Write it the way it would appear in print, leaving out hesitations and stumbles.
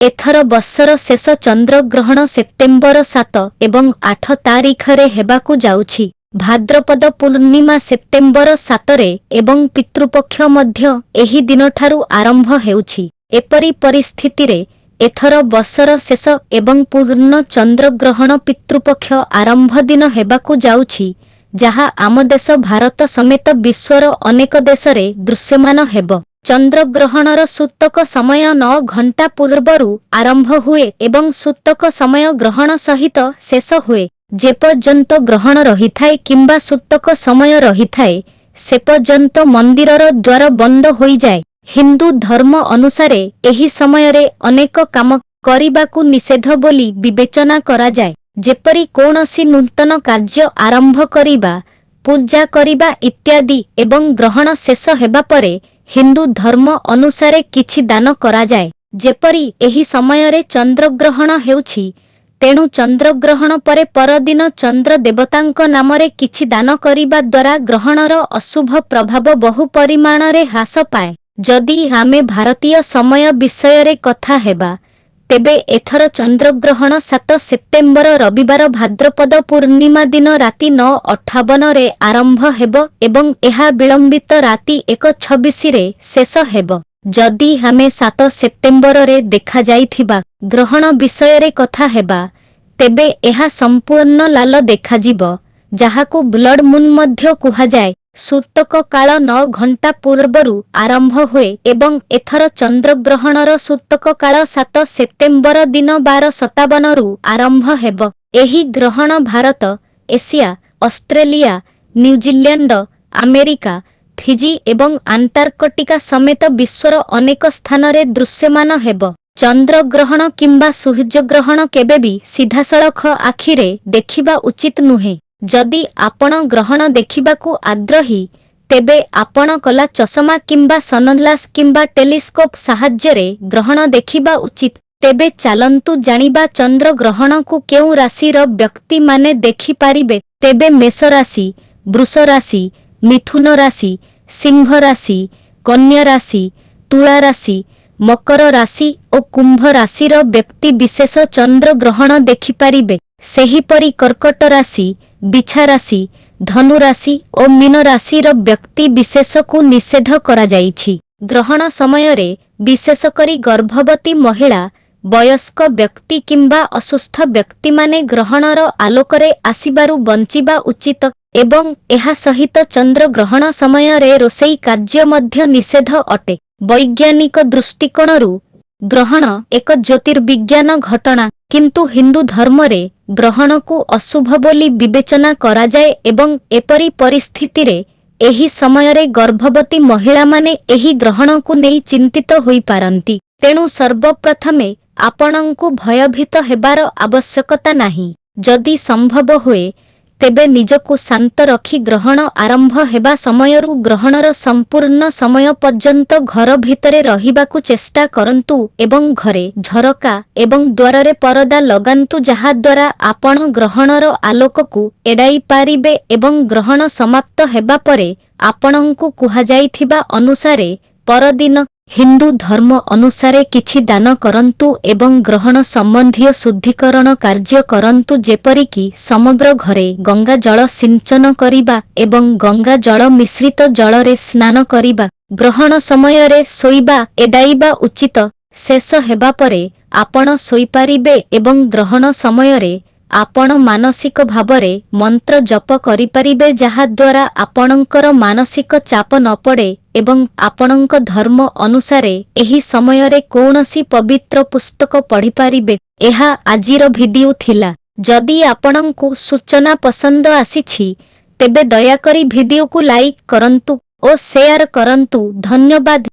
एथर वर्षर शेष चंद्रग्रहण सेप्टेम्बर 7 एवं 8 तारिखरे हेबाकु जाउछि। भाद्रपद पूर्णिमा सेप्टेम्बर 7 रे एवं पितृपक्ष मध्य एही दिनठारु आरंभ हेउछि। एपरि परिस्थिति रे एथर वर्षर शेष एवं पूर्ण चंद्रग्रहण पितृपक्ष आरंभ दिन हेबाकु जाउछि, जहा आम देश भारत समेत विश्वर अनेक देशरे दृश्यमान हेब। चंद्रग्रहणर सूतक समय 9 घंटा पूर्वरु आरंभ हुए एवं सूतक समय ग्रहण सहित शेष हुए। जेपर्यंत ग्रहण रही थाए किंबा सूतक समय रही थाए से पर्यंत मंदिरर द्वार बंद होई जाए। हिंदू धर्म अनुसारे एही समयरे अनेक काम करिबाकु निषेध बोली विवेचना करा जाए, जेपरि कोनोसी नूतन कार्य आरंभ करिबा, पूजा करिबा इत्यादि एवं ग्रहण शेष हेबा परे हिंदू धर्म अनुसारे किछि दान करा जाए। जेपरि एही समयरे चंद्रग्रहण हेउछि, तेणु चंद्रग्रहण परे परदिन चंद्र देवतांक नामरे किछि दान करिबा द्वारा ग्रहणर अशुभ प्रभाव बहु परिमाणरे ह्रास पाए। जदि आमे भारतीय समय विषय कथा हेबा, तेबे एथर चंद्रग्रहण 7 सेप्टेम्बर रविवार भाद्रपद पूर्णिमा दिन राति 9:58 रे आरंभ हेब एवं एहा विलंबित राति 1:26 रे शेष हेब। जदि आमे 7 सेप्टेम्बर रे देखा जाइथिबा ग्रहण विषय कथा हेबा, तेबे एहा संपूर्ण लाल देखाजिब, जाहाकु ब्लड मून मध्य कुहा जाए। सूतक काल 9 घंटा पूर्वरु आरंभ हुए एवं एथर चंद्रग्रहणर सूतक काल 7 सेप्टेम्बर दिन 12:57 रु आरंभ हेब। एही ग्रहण Bharat, Asia, Australia, New Zealand, America, Fiji एवं अंटार्कटिका समेत विश्वर अनेक स्थानरे दृश्यमान हेब। चंद्रग्रहण किंबा सूर्यग्रहण केबेबी सीधासळख आखिरे देखिबा उचित नुहे। जदि आपण ग्रहण देखिबाकू आग्रही, तेबे आपण कला चषमा किंबा सनग्लास किंबा टेलीस्कोप साहाय्यरे ग्रहण देखिबा उचित। तेबे चालंतु जानिबा चंद्रग्रहण को केउ राशिर व्यक्ति माने देखि पारिबे। तेबे मेष राशि, वृष राशि, मिथुन राशि, सिंह राशि, कन्या राशि, तुला राशि, मकर राशि और कुंभ राशिर व्यक्ति विशेष चंद्रग्रहण देखि पारिबे। सेहीपरि कर्कट राशि, बिछा राशि, धनु राशि और मीन राशिर व्यक्ति विशेष को निषेध करा जाइछि। ग्रहण समय रे विशेष करी गर्भवती महिला, वयस्क व्यक्ति किंबा असुस्थ व्यक्ति माने ग्रहणर आलोकरे आसिबारु बंचिबा उचित एवं एहा सहित चंद्रग्रहण समय रे रोषेई कार्य मध्य निषेध अटे। वैज्ञानिक दृष्टिकोणरू ग्रहण एक ज्योतिर्विज्ञान घटना, किंतु हिंदू धर्म रे ग्रहण को अशुभ बोली विवेचना करा जाए एवं एपरी परिस्थिति रे एही समय रे गर्भवती महिला माने एही ग्रहण को नहीं चिंतित होई पारंती। तेणु सर्वप्रथमे आपणंकु भयभीत हेबार आवश्यकता नाही। जदि संभव हुए तेबे निजको शांत रखी ग्रहण आरंभ हेबा समयरु ग्रहणर संपूर्ण समय पर्यंत घर भितरे रहिबाकु चेष्टा करंतु एवं घरे झरका एवं द्वाररे परदा लगांतु, जहा द्वारा आपण ग्रहणर आलोककु एडाई पारिबे एवं ग्रहण समाप्त हेबा परे आपणंकु कुहा जाइथिबा अनुसारे परदिन हिंदू धर्म अनुसारे किछि दान करंतु एवं ग्रहण संबंधी शुद्धिकरण कार्य करंतु, जेपरिकी समग्र घरे गंगा जल सिंचन करिबा एवं गंगा जल मिश्रित जलरे स्नान करिबा। ग्रहण समय रे सोइबा एडाइबा उचित। शेष हेबा परे आपण सोइपारिबे एवं ग्रहण समय रे आपण मानसिक भावरे मंत्र जप करिपारिबे, जहा द्वारा आपणकर मानसिक चाप न पड़े एवं आपणक धर्म अनुसारे एही समय रे कौनसी पवित्र पुस्तक पढ़ी पारिबे। एहा आजिर भिडियो थिला। जदि आपणंकु सूचना पसंद आसीछि, तेबे दयाकरी भिडियो को लाइक करंतु और शेयर करंतु। धन्यवाद।